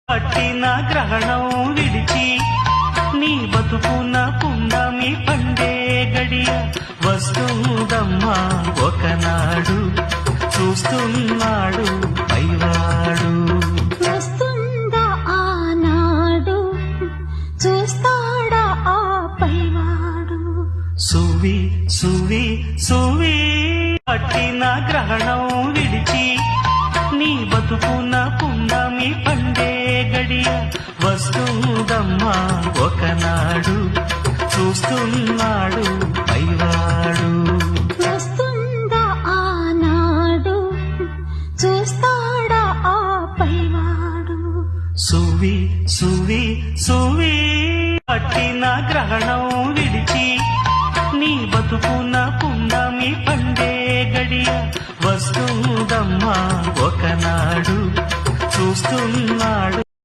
పట్టిన గ్రహణం విడిచి నీ బతుకున్న పుండమి పండే గడియ వస్తుందమ్మా ఒకనాడు చూస్తున్నాడు పైవాడు. వస్తుందా ఆనాడు చూస్తాడా ఆ పైవాడు. సువి సువి సువి పట్టిన గ్రహణం విడిచి నీ బతుకున్న పుండమి పండే గడియ వస్తుందమ్మా ఒకనాడు చూస్తున్నాడు పైవాడు. వస్తుందా ఆనాడు చూస్తాడా ఆ పైవాడు. సువి సువి సువి పట్టిన గ్రహణం విడిచి నీ బతుకున్న పుండమి పండే గడియ వస్తుందమ్మా ఒకనాడు చూస్తున్నాడు